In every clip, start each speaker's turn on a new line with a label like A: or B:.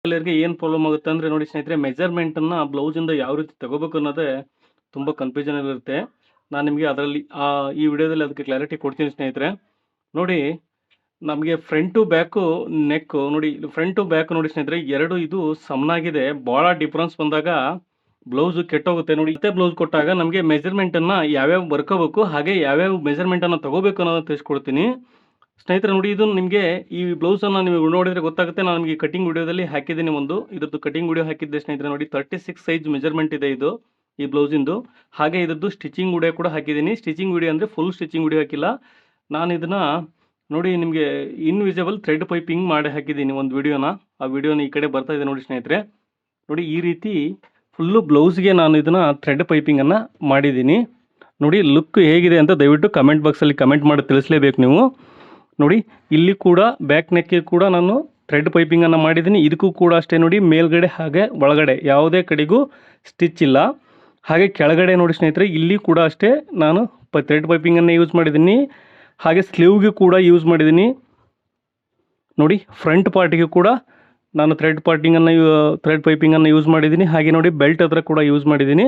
A: ಎಲ್ಲರಿಗೆ ಏನು ಪ್ರಾಬ್ಲಮ್ ಆಗುತ್ತೆ ಅಂದರೆ ನೋಡಿ ಸ್ನೇಹಿತರೆ, ಮೆಜರ್ಮೆಂಟನ್ನು ಬ್ಲೌಸಿಂದ ಯಾವ ರೀತಿ ತಗೋಬೇಕು ಅನ್ನೋದೇ ತುಂಬ ಕನ್ಫ್ಯೂಷನ್ ಇರುತ್ತೆ. ನಾನು ನಿಮಗೆ ಅದರಲ್ಲಿ ಈ ವಿಡಿಯೋದಲ್ಲಿ ಅದಕ್ಕೆ ಕ್ಲಾರಿಟಿ ಕೊಡ್ತೀನಿ ಸ್ನೇಹಿತರೆ. ನೋಡಿ, ನಮಗೆ ಫ್ರಂಟ್ ಟು ಬ್ಯಾಕು ನೆಕ್ಕು ನೋಡಿ, ಫ್ರಂಟ್ ಟು ಬ್ಯಾಕ್ ನೋಡಿ ಸ್ನೇಹಿತರೆ, ಎರಡು ಇದು ಸಮನಾಗಿದೆ. ಭಾಳ ಡಿಫ್ರೆನ್ಸ್ ಬಂದಾಗ ಬ್ಲೌಸು ಕೆಟ್ಟೋಗುತ್ತೆ. ನೋಡಿ, ಮತ್ತೆ ಬ್ಲೌಸ್ ಕೊಟ್ಟಾಗ ನಮಗೆ ಮೆಜರ್ಮೆಂಟನ್ನು ಯಾವ್ಯಾವ ಬರ್ಕೋಬೇಕು, ಹಾಗೆ ಯಾವ್ಯಾವ ಮೆಜರ್ಮೆಂಟನ್ನು ತಗೋಬೇಕು ಅನ್ನೋದನ್ನು ತಿಳಿಸ್ಕೊಡ್ತೀನಿ ಸ್ನೇಹಿತರೆ. ನೋಡಿ, ಇದು ನಿಮಗೆ ಈ ಬ್ಲೌಸನ್ನು ನೀವು ನೋಡಿದರೆ ಗೊತ್ತಾಗುತ್ತೆ. ನಾನು ನಿಮಗೆ ಕಟಿಂಗ್ ವಿಡಿಯೋದಲ್ಲಿ ಹಾಕಿದ್ದೀನಿ, ಇದ್ರದ್ದು ಕಟಿಂಗ್ ವಿಡಿಯೋ ಹಾಕಿದ್ದೆ ಸ್ನೇಹಿತರೆ. ನೋಡಿ, 36 ಸೈಜ್ ಮೆಜರ್ಮೆಂಟ್ ಇದೆ ಇದು ಈ ಬ್ಲೌಸಿಂದು. ಹಾಗೆ ಇದ್ರದ್ದು ಸ್ಟಿಚಿಂಗ್ ವಿಡಿಯೋ ಕೂಡ ಹಾಕಿದ್ದೀನಿ. ಸ್ಟಿಚಿಂಗ್ ವಿಡಿಯೋ ಅಂದರೆ ಫುಲ್ ಸ್ಟಿಚಿಂಗ್ ವಿಡಿಯೋ ಹಾಕಿಲ್ಲ ನಾನು. ಇದನ್ನು ನೋಡಿ, ನಿಮಗೆ ಇನ್ವಿಸಿಬಲ್ ಥ್ರೆಡ್ ಪೈಪಿಂಗ್ ಮಾಡಿ ಹಾಕಿದ್ದೀನಿ ಒಂದು ವಿಡಿಯೋನ. ಆ ವಿಡಿಯೋನ ಈ ಕಡೆ ಬರ್ತಾ ಇದೆ ನೋಡಿ ಸ್ನೇಹಿತರೆ. ನೋಡಿ, ಈ ರೀತಿ ಫುಲ್ಲು ಬ್ಲೌಸ್ಗೆ ನಾನು ಇದನ್ನು ಥ್ರೆಡ್ ಪೈಪಿಂಗನ್ನು ಮಾಡಿದ್ದೀನಿ. ನೋಡಿ, ಲುಕ್ ಹೇಗಿದೆ ಅಂತ ದಯವಿಟ್ಟು ಕಮೆಂಟ್ ಬಾಕ್ಸಲ್ಲಿ ಕಮೆಂಟ್ ಮಾಡಿ ತಿಳಿಸಲೇಬೇಕು ನೀವು. ನೋಡಿ, ಇಲ್ಲಿ ಕೂಡ ಬ್ಯಾಕ್ ನೆಕ್ಗೆ ಕೂಡ ನಾನು ಥ್ರೆಡ್ ಪೈಪಿಂಗನ್ನು ಮಾಡಿದ್ದೀನಿ. ಇದಕ್ಕೂ ಕೂಡ ಅಷ್ಟೇ ನೋಡಿ, ಮೇಲ್ಗಡೆ ಹಾಗೆ ಒಳಗಡೆ ಯಾವುದೇ ಕಡೆಗೂ ಸ್ಟಿಚ್ ಇಲ್ಲ. ಹಾಗೆ ಕೆಳಗಡೆ ನೋಡಿ ಸ್ನೇಹಿತರೆ, ಇಲ್ಲಿ ಕೂಡ ಅಷ್ಟೇ ನಾನು ಥ್ರೆಡ್ ಪೈಪಿಂಗನ್ನು ಯೂಸ್ ಮಾಡಿದ್ದೀನಿ. ಹಾಗೆ ಸ್ಲೀವ್ಗೆ ಕೂಡ ಯೂಸ್ ಮಾಡಿದ್ದೀನಿ. ನೋಡಿ, ಫ್ರಂಟ್ ಪಾರ್ಟಿಗೆ ಕೂಡ ನಾನು ಥ್ರೆಡ್ ಪೈಪಿಂಗನ್ನು ಯೂಸ್ ಮಾಡಿದ್ದೀನಿ. ಹಾಗೆ ನೋಡಿ, ಬೆಲ್ಟ್ ಹತ್ರ ಕೂಡ ಯೂಸ್ ಮಾಡಿದ್ದೀನಿ.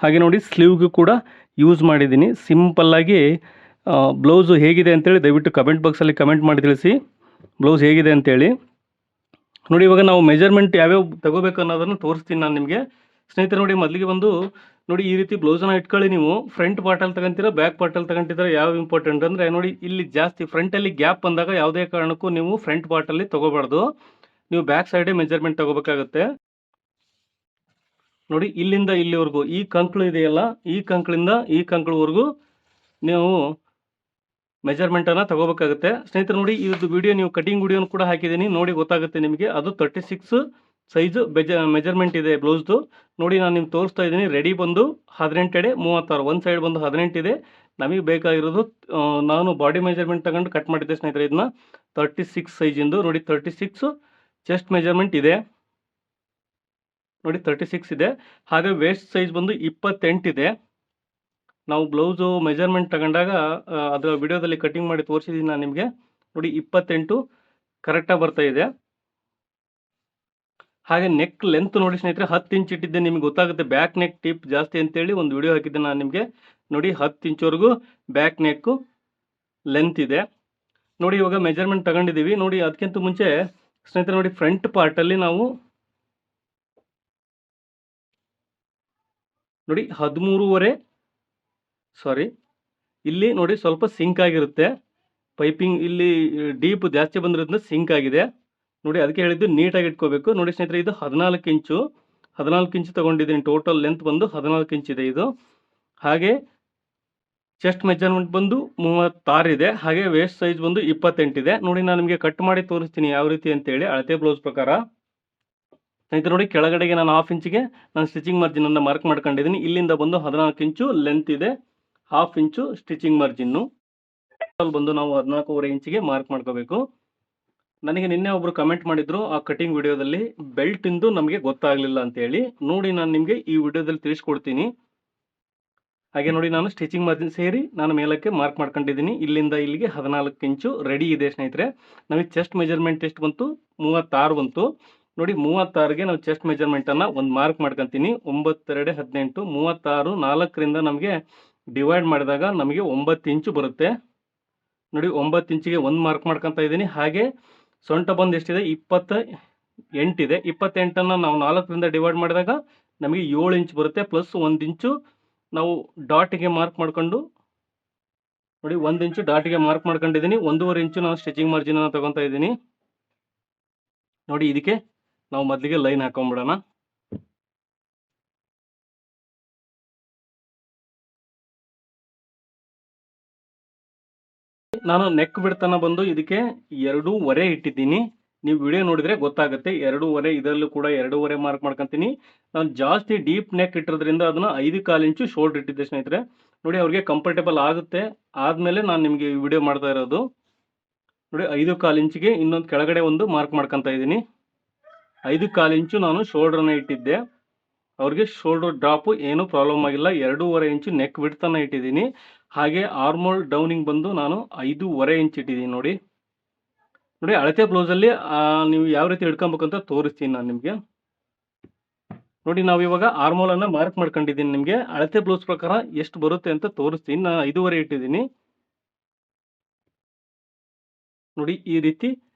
A: ಹಾಗೆ ನೋಡಿ, ಸ್ಲೀವ್ಗೆ ಕೂಡ ಯೂಸ್ ಮಾಡಿದ್ದೀನಿ. ಸಿಂಪಲ್ಲಾಗಿ ಬ್ಲೌಸು ಹೇಗಿದೆ ಅಂತೇಳಿ ದಯವಿಟ್ಟು ಕಮೆಂಟ್ ಬಾಕ್ಸಲ್ಲಿ ಕಮೆಂಟ್ ಮಾಡಿ ತಿಳಿಸಿ ಬ್ಲೌಸ್ ಹೇಗಿದೆ ಅಂತೇಳಿ. ನೋಡಿ, ಇವಾಗ ನಾವು ಮೆಜರ್ಮೆಂಟ್ ಯಾವ್ಯಾವ ತಗೋಬೇಕು ಅನ್ನೋದನ್ನು ತೋರಿಸ್ತೀನಿ ನಾನು ನಿಮಗೆ ಸ್ನೇಹಿತರೆ. ನೋಡಿ, ಮೊದಲಿಗೆ ನೋಡಿ, ಈ ರೀತಿ ಬ್ಲೌಸನ್ನು ಇಟ್ಕೊಳ್ಳಿ. ನೀವು ಫ್ರಂಟ್ ಪಾರ್ಟಲ್ಲಿ ತಗೊಂತೀರಾ, ಬ್ಯಾಕ್ ಪಾರ್ಟಲ್ಲಿ ತಗೊಂತಿದ್ರೆ ಯಾವ ಇಂಪಾರ್ಟೆಂಟ್ ಅಂದರೆ ನೋಡಿ, ಇಲ್ಲಿ ಜಾಸ್ತಿ ಫ್ರಂಟಲ್ಲಿ ಗ್ಯಾಪ್ ಬಂದಾಗ ಯಾವುದೇ ಕಾರಣಕ್ಕೂ ನೀವು ಫ್ರಂಟ್ ಪಾರ್ಟಲ್ಲಿ ತೊಗೋಬಾರ್ದು. ನೀವು ಬ್ಯಾಕ್ ಸೈಡೇ ಮೆಜರ್ಮೆಂಟ್ ತಗೋಬೇಕಾಗುತ್ತೆ. ನೋಡಿ, ಇಲ್ಲಿಂದ ಇಲ್ಲಿವರೆಗೂ ಈ ಕಂಕಳು ಇದೆಯಲ್ಲ, ಈ ಕಂಕಳಿಂದ ಈ ಕಂಕಳವರೆಗೂ ನೀವು ಮೆಜರ್ಮೆಂಟನ್ನು ತಗೋಬೇಕಾಗುತ್ತೆ ಸ್ನೇಹಿತರೆ. ನೋಡಿ, ಇದ್ದು ವಿಡಿಯೋ ನೀವು ಕಟಿಂಗ್ ವಿಡಿಯೋನು ಕೂಡ ಹಾಕಿದ್ದೀನಿ, ನೋಡಿ ಗೊತ್ತಾಗುತ್ತೆ ನಿಮಗೆ. ಅದು 36 ಸೈಜು ಮೆಜರ್ಮೆಂಟ್ ಇದೆ ಬ್ಲೌಸ್ದು. ನೋಡಿ, ನಾನು ನಿಮ್ಗೆ ತೋರಿಸ್ತಾ ಇದ್ದೀನಿ. ರೆಡಿ ಬಂದು 18 ಎಡೆ 36, ಒಂದು ಸೈಡ್ ಬಂದು 18 ಇದೆ. ನಮಗೆ ಬೇಕಾಗಿರೋದು ನಾನು ಬಾಡಿ ಮೆಜರ್ಮೆಂಟ್ ತಗೊಂಡು ಕಟ್ ಮಾಡಿದ್ದೆ ಸ್ನೇಹಿತರೆ. ಇದನ್ನ 36 ಸೈಜಿಂದು. ನೋಡಿ, 36 ಚೆಸ್ಟ್ ಮೆಜರ್ಮೆಂಟ್ ಇದೆ. ನೋಡಿ, 36 ಇದೆ. ಹಾಗೆ ವೇಸ್ಟ್ ಸೈಜ್ ಬಂದು 28 ಇದೆ. ನಾವು ಬ್ಲೌಸು ಮೆಜರ್ಮೆಂಟ್ ತಗೊಂಡಾಗ ಅದರ ವಿಡಿಯೋದಲ್ಲಿ ಕಟಿಂಗ್ ಮಾಡಿ ತೋರಿಸಿದ್ದೀನಿ ನಾನು ನಿಮಗೆ. ನೋಡಿ, 28 ಕರೆಕ್ಟಾಗಿ ಬರ್ತಾ ಇದೆ. ಹಾಗೆ ನೆಕ್ ಲೆಂತ್ ನೋಡಿ ಸ್ನೇಹಿತರೆ, 10 ಇಂಚ್ ಇಟ್ಟಿದ್ದೆ. ನಿಮ್ಗೆ ಗೊತ್ತಾಗುತ್ತೆ ಬ್ಯಾಕ್ ನೆಕ್ ಟಿಪ್ ಜಾಸ್ತಿ ಅಂತೇಳಿ ಒಂದು ವಿಡಿಯೋ ಹಾಕಿದ್ದೆ ನಾನು ನಿಮಗೆ. ನೋಡಿ, 10 ಇಂಚ್ವರೆಗೂ ಬ್ಯಾಕ್ ನೆಕ್ಕು ಲೆಂತ್ ಇದೆ. ನೋಡಿ, ಇವಾಗ ಮೆಜರ್ಮೆಂಟ್ ತಗೊಂಡಿದ್ದೀವಿ. ನೋಡಿ, ಅದಕ್ಕಿಂತ ಮುಂಚೆ ಸ್ನೇಹಿತರೆ, ನೋಡಿ ಫ್ರಂಟ್ ಪಾರ್ಟಲ್ಲಿ ನಾವು ನೋಡಿ 13.5 ಸಾರಿ, ಇಲ್ಲಿ ನೋಡಿ ಸ್ವಲ್ಪ ಸಿಂಕ್ ಆಗಿರುತ್ತೆ ಪೈಪಿಂಗ್. ಇಲ್ಲಿ ಡೀಪ್ ಜಾಸ್ತಿ ಬಂದಿರೋದ್ರಿಂದ ಸಿಂಕ್ ಆಗಿದೆ. ನೋಡಿ, ಅದಕ್ಕೆ ಹೇಳಿದ್ದು ನೀಟಾಗಿ ಇಟ್ಕೋಬೇಕು. ನೋಡಿ ಸ್ನೇಹಿತರೆ, ಇದು 14 ಇಂಚು ತೊಗೊಂಡಿದ್ದೀನಿ. ಟೋಟಲ್ ಲೆಂತ್ ಬಂದು 14 ಇಂಚ್ ಇದೆ ಇದು. ಹಾಗೆ ಚೆಸ್ಟ್ ಮೆಜರ್ಮೆಂಟ್ ಬಂದು 36 ಇದೆ. ಹಾಗೆ ವೇಸ್ಟ್ ಸೈಜ್ ಬಂದು 28 ಇದೆ. ನೋಡಿ, ನಾನು ನಿಮಗೆ ಕಟ್ ಮಾಡಿ ತೋರಿಸ್ತೀನಿ ಯಾವ ರೀತಿ ಅಂತೇಳಿ ಅಳತೆ ಬ್ಲೌಸ್ ಪ್ರಕಾರ ಸ್ನೇಹಿತರೆ. ನೋಡಿ, ಕೆಳಗಡೆಗೆ ನಾನು 1/2 ಇಂಚಿಗೆ ನಾನು ಸ್ಟಿಚಿಂಗ್ ಮಾರ್ಜಿನನ್ನು ಮಾರ್ಕ್ ಮಾಡ್ಕೊಂಡಿದ್ದೀನಿ. ಇಲ್ಲಿಂದ ಬಂದು 14 ಇಂಚು ಲೆಂತ್ ಇದೆ, 1/2 ಇಂಚು ಸ್ಟಿಚಿಂಗ್ ಮಾರ್ಜಿನ್ನು. ಬಂದು ನಾವು 14.5 ಇಂಚಿಗೆ ಮಾರ್ಕ್ ಮಾಡ್ಕೋಬೇಕು. ನನಗೆ ನಿನ್ನೆ ಒಬ್ಬರು ಕಮೆಂಟ್ ಮಾಡಿದ್ರು ಆ ಕಟಿಂಗ್ ವಿಡಿಯೋದಲ್ಲಿ, ಬೆಲ್ಟಿಂದು ನಮಗೆ ಗೊತ್ತಾಗಲಿಲ್ಲ ಅಂತೇಳಿ. ನೋಡಿ, ನಾನು ನಿಮಗೆ ಈ ವಿಡಿಯೋದಲ್ಲಿ ತಿಳಿಸ್ಕೊಡ್ತೀನಿ. ಹಾಗೆ ನೋಡಿ, ನಾನು ಸ್ಟಿಚಿಂಗ್ ಮಾರ್ಜಿನ್ ಸೇರಿ ನಾನು ಮೇಲಕ್ಕೆ ಮಾರ್ಕ್ ಮಾಡ್ಕೊಂಡಿದ್ದೀನಿ. ಇಲ್ಲಿಂದ ಇಲ್ಲಿಗೆ 14 ಇಂಚು ರೆಡಿ ಇದೆ ಸ್ನೇಹಿತರೆ. ನಮಗೆ ಚೆಸ್ಟ್ ಮೆಜರ್ಮೆಂಟ್ ಎಷ್ಟು ಬಂತು? 36 ಬಂತು. ನೋಡಿ, 36ಗೆ ನಾವು ಚೆಸ್ಟ್ ಮೆಜರ್ಮೆಂಟನ್ನು ಒಂದು ಮಾರ್ಕ್ ಮಾಡ್ಕೊತೀನಿ. 9 2 18, 36 4ರಿಂದ ನಮಗೆ ಡಿವೈಡ್ ಮಾಡಿದಾಗ ನಮಗೆ 9 ಇಂಚು ಬರುತ್ತೆ. ನೋಡಿ, 9 ಇಂಚಿಗೆ ಒಂದು ಮಾರ್ಕ್ ಮಾಡ್ಕೊತಾ ಇದ್ದೀನಿ. ಹಾಗೆ ಸೊಂಟ ಬಂದು ಎಷ್ಟಿದೆ? 28 ಇದೆ. 28ಅನ್ನು ನಾವು 4ರಿಂದ ಡಿವೈಡ್ ಮಾಡಿದಾಗ ನಮಗೆ 7 ಇಂಚ್ ಬರುತ್ತೆ. ಪ್ಲಸ್ 1 ಇಂಚು ನಾವು ಡಾಟಿಗೆ ಮಾರ್ಕ್ ಮಾಡ್ಕೊಂಡು, ನೋಡಿ 1 ಇಂಚು ಡಾಟಿಗೆ ಮಾರ್ಕ್ ಮಾಡ್ಕೊಂಡಿದ್ದೀನಿ. 1.5 ಇಂಚು ನಾನು ಸ್ಟಿಚಿಂಗ್ ಮಾರ್ಜಿನನ್ನು ತಗೊತಾ ಇದ್ದೀನಿ. ನೋಡಿ, ಇದಕ್ಕೆ ನಾವು ಮೊದಲಿಗೆ ಲೈನ್ ಹಾಕೊಂಡ್ಬಿಡೋಣ. ನಾನು ನೆಕ್ ಬಿಡ್ತನ ಬಂದು ಇದಕ್ಕೆ 2.5 ಇಟ್ಟಿದ್ದೀನಿ. ನೀವು ವಿಡಿಯೋ ನೋಡಿದರೆ ಗೊತ್ತಾಗುತ್ತೆ. 2.5, ಇದರಲ್ಲೂ ಕೂಡ 2.5 ಮಾರ್ಕ್ ಮಾಡ್ಕೊತೀನಿ. ನಾನು ಜಾಸ್ತಿ ಡೀಪ್ ನೆಕ್ ಇಟ್ಟಿರೋದ್ರಿಂದ ಅದನ್ನು 5.25 ಇಂಚು ಶೋಲ್ಡರ್ ಇಟ್ಟಿದ್ದೆ ಸ್ನೇಹಿತರೆ. ನೋಡಿ, ಅವ್ರಿಗೆ ಕಂಫರ್ಟೇಬಲ್ ಆಗುತ್ತೆ. ಆದಮೇಲೆ ನಾನು ನಿಮಗೆ ವಿಡಿಯೋ ಮಾಡ್ತಾ ಇರೋದು. ನೋಡಿ, 5.25 ಇಂಚಿಗೆ ಇನ್ನೊಂದು ಕೆಳಗಡೆ ಒಂದು ಮಾರ್ಕ್ ಮಾಡ್ಕೊತಾ ಇದ್ದೀನಿ. 5.25 ಇಂಚು ನಾನು ಶೋಲ್ಡ್ರನ್ನ ಇಟ್ಟಿದ್ದೆ. ಅವ್ರಿಗೆ ಶೋಲ್ಡರ್ ಡ್ರಾಪು ಏನೂ ಪ್ರಾಬ್ಲಮ್ ಆಗಿಲ್ಲ. 2.5 ಇಂಚು ನೆಕ್ ಬಿಡ್ತನ ಇಟ್ಟಿದ್ದೀನಿ. ಹಾಗೆ ಆರ್ಮೋಲ್ ಡೌನಿಂಗ್ ಬಂದು ನಾನು 5.5 ಇಂಚ್ ಇಟ್ಟಿದ್ದೀನಿ. ನೋಡಿ, ನೋಡಿ ಅಳತೆ ಬ್ಲೌಸಲ್ಲಿ ನೀವು ಯಾವ ರೀತಿ ಹಿಡ್ಕೊಬೇಕಂತ ತೋರಿಸ್ತೀನಿ ನಾನು ನಿಮಗೆ. ನೋಡಿ ನಾವು ಇವಾಗ ಆರ್ಮೋಲನ್ನು ಮಾರ್ಕ್ ಮಾಡ್ಕೊಂಡಿದ್ದೀನಿ. ನಿಮಗೆ ಅಳತೆ ಬ್ಲೌಸ್ ಪ್ರಕಾರ ಎಷ್ಟು ಬರುತ್ತೆ ಅಂತ ತೋರಿಸ್ತೀನಿ. ನಾನು 5.5 ಇಟ್ಟಿದ್ದೀನಿ. ನೋಡಿ ಈ ರೀತಿ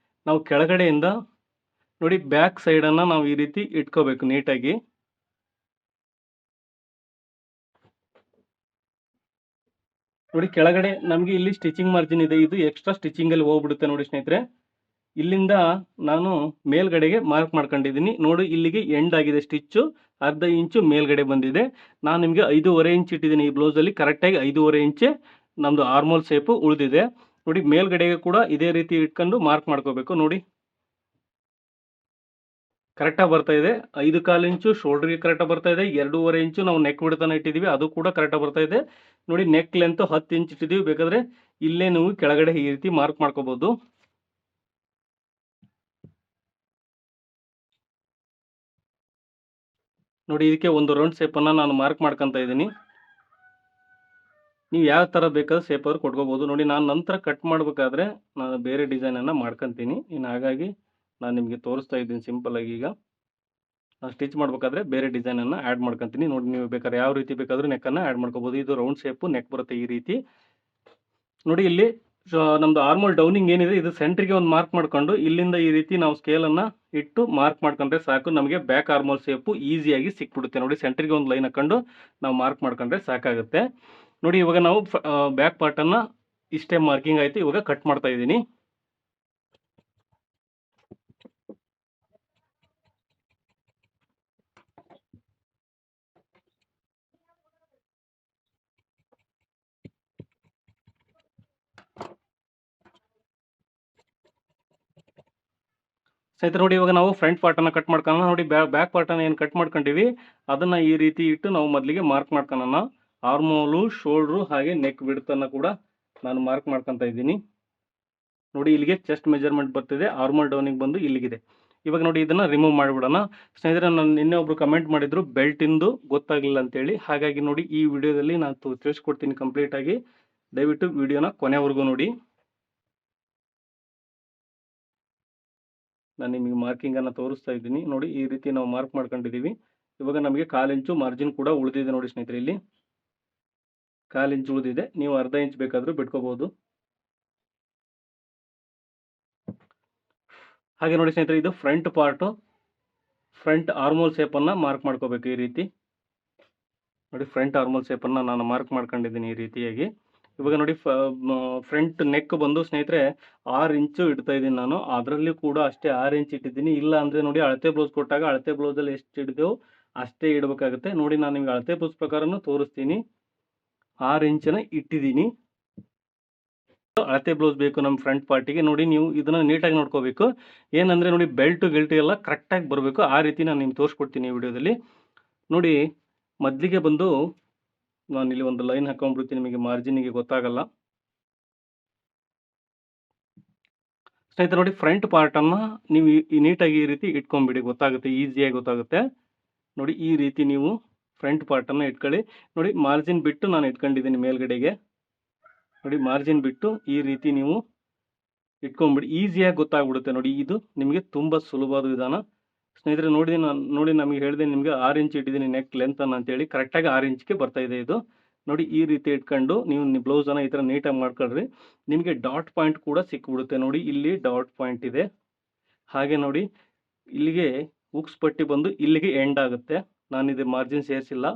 A: ನಾವು ಕೆಳಗಡೆಯಿಂದ ನೋಡಿ ಬ್ಯಾಕ್ ಸೈಡನ್ನು ನಾವು ಈ ರೀತಿ ಇಟ್ಕೋಬೇಕು ನೀಟಾಗಿ. ನೋಡಿ ಕೆಳಗಡೆ ನಮಗೆ ಇಲ್ಲಿ ಸ್ಟಿಚಿಂಗ್ ಮಾರ್ಜಿನ್ ಇದೆ, ಇದು ಎಕ್ಸ್ಟ್ರಾ ಸ್ಟಿಚಿಂಗಲ್ಲಿ ಹೋಗ್ಬಿಡುತ್ತೆ ನೋಡಿ ಸ್ನೇಹಿತರೆ. ಇಲ್ಲಿಂದ ನಾನು ಮೇಲ್ಗಡೆಗೆ ಮಾರ್ಕ್ ಮಾಡ್ಕೊಂಡಿದ್ದೀನಿ. ನೋಡಿ ಇಲ್ಲಿಗೆ ಎಂಡ್ ಆಗಿದೆ ಸ್ಟಿಚ್ಚು, ಅರ್ಧ ಇಂಚು ಮೇಲ್ಗಡೆ ಬಂದಿದೆ. ನಾನು ನಿಮಗೆ 5.5 ಇಂಚ್ ಇಟ್ಟಿದ್ದೀನಿ. ಈ ಬ್ಲೌಸಲ್ಲಿ ಕರೆಕ್ಟಾಗಿ 5.5 ಇಂಚೆ ನಮ್ಮದು ಆರ್ಮೋಲ್ ಶೇಪು ಉಳಿದಿದೆ. ನೋಡಿ ಮೇಲ್ಗಡೆಗೆ ಕೂಡ ಇದೇ ರೀತಿ ಇಟ್ಕೊಂಡು ಮಾರ್ಕ್ ಮಾಡ್ಕೋಬೇಕು. ನೋಡಿ ಕರೆಕ್ಟಾಗಿ ಬರ್ತಾ ಇದೆ. 5.25 ಇಂಚು ಶೋಲ್ಡ್ರಿಗೆ ಕರೆಕ್ಟಾಗಿ ಬರ್ತಾ ಇದೆ. 2.5 ಇಂಚು ನಾವು ನೆಕ್ ಬಿಡ್ತಾನೆ ಇಟ್ಟಿದ್ದೀವಿ, ಅದು ಕೂಡ ಕರೆಕ್ಟಾಗಿ ಬರ್ತಾ ಇದೆ. ನೋಡಿ ನೆಕ್ ಲೆಂತ್ 10 ಇಂಚ್ ಇಟ್ಟಿದ್ದೀವಿ. ಬೇಕಾದರೆ ಇಲ್ಲೇ ನೀವು ಕೆಳಗಡೆ ಈ ರೀತಿ ಮಾರ್ಕ್ ಮಾಡ್ಕೋಬಹುದು. ನೋಡಿ ಇದಕ್ಕೆ ಒಂದು ರೌಂಡ್ ಶೇಪನ್ನು ನಾನು ಮಾರ್ಕ್ ಮಾಡ್ಕೊತಾ ಇದ್ದೀನಿ. ನೀವು ಯಾವ ಥರ ಬೇಕಾದ್ರೆ ಶೇಪಾದ್ರು ಕೊಟ್ಕೋಬೋದು. ನೋಡಿ ನಾನು ನಂತರ ಕಟ್ ಮಾಡಬೇಕಾದ್ರೆ ನಾನು ಬೇರೆ ಡಿಸೈನನ್ನು ಮಾಡ್ಕೊತೀನಿ. ಇನ್ನು ಹಾಗಾಗಿ ನಾನು ನಿಮಗೆ ತೋರಿಸ್ತಾ ಇದ್ದೀನಿ ಸಿಂಪಲ್ಲಾಗಿ. ಈಗ ನಾನು ಸ್ಟಿಚ್ ಮಾಡಬೇಕಾದ್ರೆ ಬೇರೆ ಡಿಸೈನನ್ನು ಆ್ಯಡ್ ಮಾಡ್ಕೊತೀನಿ. ನೋಡಿ ನೀವು ಬೇಕಾದ್ರೆ ಯಾವ ರೀತಿ ಬೇಕಾದರೂ ನೆಕ್ಕನ್ನು ಆ್ಯಡ್ ಮಾಡ್ಕೋಬೋದು. ಇದು ರೌಂಡ್ ಶೇಪು ನೆಕ್ ಬರುತ್ತೆ ಈ ರೀತಿ. ನೋಡಿ ಇಲ್ಲಿ ನಮ್ಮದು ಆರ್ಮೋಲ್ ಡೌನಿಂಗ್ ಏನಿದೆ ಇದು ಸೆಂಟ್ರಿಗೆ ಒಂದು ಮಾರ್ಕ್ ಮಾಡ್ಕೊಂಡು ಇಲ್ಲಿಂದ ಈ ರೀತಿ ನಾವು ಸ್ಕೇಲನ್ನು ಇಟ್ಟು ಮಾರ್ಕ್ ಮಾಡ್ಕೊಂಡ್ರೆ ಸಾಕು. ನಮಗೆ ಬ್ಯಾಕ್ ಆರ್ಮೋಲ್ ಶೇಪು ಈಸಿಯಾಗಿ ಸಿಕ್ಬಿಡುತ್ತೆ. ನೋಡಿ ಸೆಂಟ್ರಿಗೆ ಒಂದು ಲೈನ್ ಹಾಕೊಂಡು ನಾವು ಮಾರ್ಕ್ ಮಾಡ್ಕೊಂಡ್ರೆ ಸಾಕಾಗುತ್ತೆ. ನೋಡಿ ಇವಾಗ ನಾವು ಬ್ಯಾಕ್ ಪಾರ್ಟನ್ನು ಇಷ್ಟೇ ಮಾರ್ಕಿಂಗ್ ಆಯಿತು. ಇವಾಗ ಕಟ್ ಮಾಡ್ತಾ ಇದ್ದೀನಿ. ಸ್ನೇಹಿತರೆ ನೋಡಿ ಇವಾಗ ನಾವು ಫ್ರಂಟ್ ಪಾರ್ಟನ್ನು ಕಟ್ ಮಾಡ್ಕೊಳ್ಳೋಣ. ನೋಡಿ ಬ್ಯಾಕ್ ಪಾರ್ಟನ್ನು ಏನು ಕಟ್ ಮಾಡ್ಕೊಂಡಿವಿ ಅದನ್ನು ಈ ರೀತಿ ಇಟ್ಟು ನಾವು ಮೊದಲಿಗೆ ಮಾರ್ಕ್ ಮಾಡ್ಕೊಳ್ಳೋಣ. ಆರ್ಮೋಲು, ಶೋಲ್ಡ್ರು ಹಾಗೆ ನೆಕ್ ಬಿಡ್ತನ್ನು ಕೂಡ ನಾನು ಮಾರ್ಕ್ ಮಾಡ್ಕೊತಾ ಇದ್ದೀನಿ. ನೋಡಿ ಇಲ್ಲಿಗೆ ಚೆಸ್ಟ್ ಮೆಜರ್ಮೆಂಟ್ ಬರ್ತಿದೆ, ಆರ್ಮೋಲ್ ಡೌನಿಗೆ ಬಂದು ಇಲ್ಲಿಗಿದೆ. ಇವಾಗ ನೋಡಿ ಇದನ್ನು ರಿಮೂವ್ ಮಾಡಿಬಿಡೋಣ. ಸ್ನೇಹಿತರೆ ನಾನು ನಿನ್ನೆ ಒಬ್ರು ಕಮೆಂಟ್ ಮಾಡಿದ್ರು ಬೆಲ್ಟಿಂದು ಗೊತ್ತಾಗಲಿಲ್ಲ ಅಂತೇಳಿ. ಹಾಗಾಗಿ ನೋಡಿ ಈ ವಿಡಿಯೋದಲ್ಲಿ ನಾನು ತಿಳಿಸ್ಕೊಡ್ತೀನಿ ಕಂಪ್ಲೀಟಾಗಿ. ದಯವಿಟ್ಟು ವಿಡಿಯೋನ ಕೊನೆವರೆಗೂ ನೋಡಿ. ನಾನು ನಿಮಗೆ ಮಾರ್ಕಿಂಗನ್ನು ತೋರಿಸ್ತಾ ಇದ್ದೀನಿ. ನೋಡಿ ಈ ರೀತಿ ನಾವು ಮಾರ್ಕ್ ಮಾಡ್ಕೊಂಡಿದ್ದೀವಿ. ಇವಾಗ ನಮಗೆ 1/4 ಇಂಚು ಮಾರ್ಜಿನ್ ಕೂಡ ಉಳಿದಿದೆ ನೋಡಿ ಸ್ನೇಹಿತರೆ. ಇಲ್ಲಿ 1/4 ಇಂಚು ಉಳಿದಿದೆ. ನೀವು ಅರ್ಧ ಇಂಚ್ ಬೇಕಾದರೂ ಬಿಟ್ಕೋಬಹುದು. ಹಾಗೆ ನೋಡಿ ಸ್ನೇಹಿತರೆ ಇದು ಫ್ರಂಟ್ ಪಾರ್ಟು, ಫ್ರಂಟ್ ಆರ್ಮೋಲ್ ಶೇಪನ್ನು ಮಾರ್ಕ್ ಮಾಡ್ಕೋಬೇಕು ಈ ರೀತಿ. ನೋಡಿ ಫ್ರಂಟ್ ಆರ್ಮೋಲ್ ಶೇಪನ್ನು ನಾನು ಮಾರ್ಕ್ ಮಾಡ್ಕೊಂಡಿದ್ದೀನಿ ಈ ರೀತಿಯಾಗಿ. ಇವಾಗ ನೋಡಿ ಫ್ರಂಟ್ ನೆಕ್ ಬಂದು ಸ್ನೇಹಿತರೆ 6 ಇಂಚು ಇಡ್ತಾ ಇದ್ದೀನಿ ನಾನು. ಅದರಲ್ಲಿ ಕೂಡ ಅಷ್ಟೇ 6 ಇಂಚ್ ಇಟ್ಟಿದ್ದೀನಿ. ಇಲ್ಲ ಅಂದರೆ ನೋಡಿ ಅಳತೆ ಬ್ಲೌಸ್ ಕೊಟ್ಟಾಗ ಅಳತೆ ಬ್ಲೌಸಲ್ಲಿ ಎಷ್ಟು ಹಿಡಿದೆವು ಅಷ್ಟೇ ಇಡಬೇಕಾಗುತ್ತೆ. ನೋಡಿ ನಾನು ನಿಮಗೆ ಅಳತೆ ಬ್ಲೌಸ್ ಪ್ರಕಾರನೂ ತೋರಿಸ್ತೀನಿ. 6 ಇಂಚನ್ನು ಇಟ್ಟಿದ್ದೀನಿ. ಅಳತೆ ಬ್ಲೌಸ್ ಬೇಕು ನಮ್ಮ ಫ್ರಂಟ್ ಪಾರ್ಟಿಗೆ. ನೋಡಿ ನೀವು ಇದನ್ನು ನೀಟಾಗಿ ನೋಡ್ಕೋಬೇಕು. ಏನಂದರೆ ನೋಡಿ ಬೆಲ್ಟು ಎಲ್ಲ ಕರೆಕ್ಟಾಗಿ ಬರಬೇಕು. ಆ ರೀತಿ ನಾನು ನಿಮ್ಗೆ ತೋರಿಸ್ಕೊಡ್ತೀನಿ ಈ ವಿಡಿಯೋದಲ್ಲಿ. ನೋಡಿ ಮೊದಲಿಗೆ ಬಂದು ನಾನು ಇಲ್ಲಿ ಒಂದು ಲೈನ್ ಹಾಕೊಂಡ್ಬಿಡ್ತೀನಿ, ನಿಮಗೆ ಮಾರ್ಜಿನಿಗೆ ಗೊತ್ತಾಗಲ್ಲ. ಸ್ನೇಹಿತರೆ ನೋಡಿ ಫ್ರಂಟ್ ಪಾರ್ಟನ್ನು ನೀವು ನೀಟಾಗಿ ಈ ರೀತಿ ಇಟ್ಕೊಂಡ್ಬಿಡಿ, ಗೊತ್ತಾಗುತ್ತೆ, ಈಸಿಯಾಗಿ ಗೊತ್ತಾಗುತ್ತೆ. ನೋಡಿ ಈ ರೀತಿ ನೀವು ಫ್ರಂಟ್ ಪಾರ್ಟನ್ನು ಇಟ್ಕೊಳ್ಳಿ. ನೋಡಿ ಮಾರ್ಜಿನ್ ಬಿಟ್ಟು ನಾನು ಇಟ್ಕೊಂಡಿದ್ದೀನಿ ಮೇಲ್ಗಡೆಗೆ. ನೋಡಿ ಮಾರ್ಜಿನ್ ಬಿಟ್ಟು ಈ ರೀತಿ ನೀವು ಇಟ್ಕೊಂಡ್ಬಿಡಿ, ಈಸಿಯಾಗಿ ಗೊತ್ತಾಗ್ಬಿಡುತ್ತೆ. ನೋಡಿ ಇದು ನಿಮಗೆ ತುಂಬ ಸುಲಭವಾದ ವಿಧಾನ ಸ್ನೇಹಿತರೆ. ನೋಡಿ ನಮಗೆ ಹೇಳಿದೆ ನಿಮಗೆ 6 ಇಂಚ್ ಇಟ್ಟಿದ್ದೀನಿ ನೆಕ್ ಲೆಂತನ್ನು ಅಂತೇಳಿ. ಕರೆಕ್ಟಾಗಿ 6 ಇಂಚ್ಗೆ ಬರ್ತಾ ಇದೆ ಇದು. ನೋಡಿ ಈ ರೀತಿ ಇಟ್ಕೊಂಡು ನೀವು ಬ್ಲೌಸನ್ನು ಈ ಥರ ನೀಟಾಗಿ ಮಾಡ್ಕೊಳ್ರಿ. ನಿಮಗೆ ಡಾಟ್ ಪಾಯಿಂಟ್ ಕೂಡ ಸಿಕ್ಬಿಡುತ್ತೆ. ನೋಡಿ ಇಲ್ಲಿ ಡಾಟ್ ಪಾಯಿಂಟ್ ಇದೆ. ಹಾಗೆ ನೋಡಿ ಇಲ್ಲಿಗೆ ಉಕ್ಸ್ ಪಟ್ಟಿ ಬಂದು ಇಲ್ಲಿಗೆ ಎಂಡ್ ಆಗುತ್ತೆ. ನಾನಿದು ಮಾರ್ಜಿನ್ ಸೇರಿಸಿಲ್ಲ.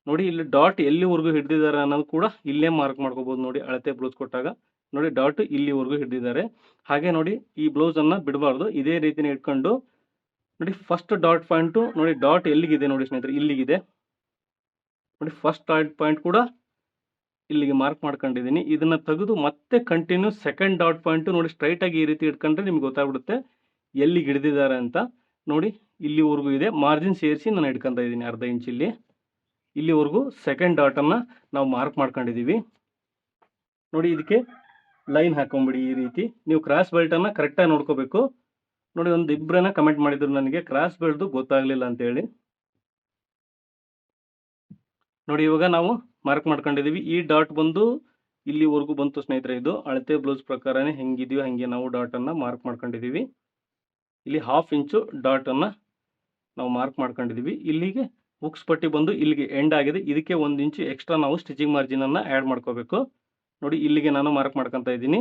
A: ನೋಡಿ ಇಲ್ಲಿ ಡಾಟ್ ಎಲ್ಲಿವರೆಗೂ ಹಿಡಿದಿದ್ದಾರೆ ಅನ್ನೋದು ಕೂಡ ಇಲ್ಲೇ ಮಾರ್ಕ್ ಮಾಡ್ಕೋಬೋದು. ನೋಡಿ ಅಳತೆ ಬ್ಲೌಸ್ ಕೊಟ್ಟಾಗ ನೋಡಿ ಡಾಟ್ ಇಲ್ಲಿವರೆಗೂ ಹಿಡಿದಿದ್ದಾರೆ. ಹಾಗೆ ನೋಡಿ ಈ ಬ್ಲೌಸನ್ನು ಬಿಡಬಾರ್ದು, ಇದೇ ರೀತಿನೇ ಇಟ್ಕೊಂಡು ನೋಡಿ ಫಸ್ಟ್ ಡಾಟ್ ಪಾಯಿಂಟು ನೋಡಿ ಡಾಟ್ ಎಲ್ಲಿಗಿದೆ ನೋಡಿ ಸ್ನೇಹಿತರೆ, ಇಲ್ಲಿಗಿದೆ. ನೋಡಿ ಫಸ್ಟ್ ಡಾಟ್ ಪಾಯಿಂಟ್ ಕೂಡ ಇಲ್ಲಿಗೆ ಮಾರ್ಕ್ ಮಾಡ್ಕೊಂಡಿದ್ದೀನಿ. ಇದನ್ನು ತೆಗೆದು ಮತ್ತೆ ಕಂಟಿನ್ಯೂ ಸೆಕೆಂಡ್ ಡಾಟ್ ಪಾಯಿಂಟು ನೋಡಿ ಸ್ಟ್ರೈಟಾಗಿ ಈ ರೀತಿ ಇಟ್ಕೊಂಡ್ರೆ ನಿಮ್ಗೆ ಗೊತ್ತಾಗ್ಬಿಡುತ್ತೆ ಎಲ್ಲಿಗೆ ಹಿಡಿದಿದ್ದಾರೆ ಅಂತ. ನೋಡಿ ಇಲ್ಲಿವರೆಗೂ ಇದೆ, ಮಾರ್ಜಿನ್ ಸೇರಿಸಿ ನಾನು ಇಟ್ಕೊತಾ ಇದ್ದೀನಿ ಅರ್ಧ ಇಂಚಲ್ಲಿ. ಇಲ್ಲಿವರೆಗೂ ಸೆಕೆಂಡ್ ಡಾಟನ್ನು ನಾವು ಮಾರ್ಕ್ ಮಾಡ್ಕೊಂಡಿದ್ದೀವಿ. ನೋಡಿ ಇದಕ್ಕೆ ಲೈನ್ ಹಾಕೊಂಬಿಡಿ ಈ ರೀತಿ. ನೀವು ಕ್ರಾಸ್ ಬೆಲ್ಟನ್ನು ಕರೆಕ್ಟಾಗಿ ನೋಡ್ಕೋಬೇಕು. ನೋಡಿ ಒಂದು ಇಬ್ಬರನ್ನ ಕಮೆಂಟ್ ಮಾಡಿದ್ರು ನನಗೆ ಕ್ರಾಸ್ ಬೆಲ್ಟ್ದು ಗೊತ್ತಾಗಲಿಲ್ಲ ಅಂತೇಳಿ. ನೋಡಿ ಇವಾಗ ನಾವು ಮಾರ್ಕ್ ಮಾಡ್ಕೊಂಡಿದ್ದೀವಿ. ಈ ಡಾಟ್ ಬಂದು ಇಲ್ಲಿವರೆಗೂ ಬಂತು ಸ್ನೇಹಿತರೆ. ಇದು ಅಳತೆ ಬ್ಲೌಸ್ ಪ್ರಕಾರನೇ ಹೆಂಗಿದೆಯೋ ಹಾಗೆ ನಾವು ಡಾಟನ್ನು ಮಾರ್ಕ್ ಮಾಡ್ಕೊಂಡಿದ್ದೀವಿ. ಇಲ್ಲಿ 1/2 ಇಂಚು ಡಾಟನ್ನು ನಾವು ಮಾರ್ಕ್ ಮಾಡ್ಕೊಂಡಿದ್ದೀವಿ. ಇಲ್ಲಿಗೆ ಹುಕ್ಸ್ ಪಟ್ಟಿ ಬಂದು ಇಲ್ಲಿಗೆ ಎಂಡ್ ಆಗಿದೆ. ಇದಕ್ಕೆ 1 ಇಂಚು ಎಕ್ಸ್ಟ್ರಾ ನಾವು ಸ್ಟಿಚಿಂಗ್ ಮಾರ್ಜಿನನ್ನು ಆ್ಯಡ್ ಮಾಡ್ಕೋಬೇಕು. ನೋಡಿ ಇಲ್ಲಿಗೆ ನಾನು ಮಾರ್ಕ್ ಮಾಡ್ಕೊತಾ ಇದ್ದೀನಿ.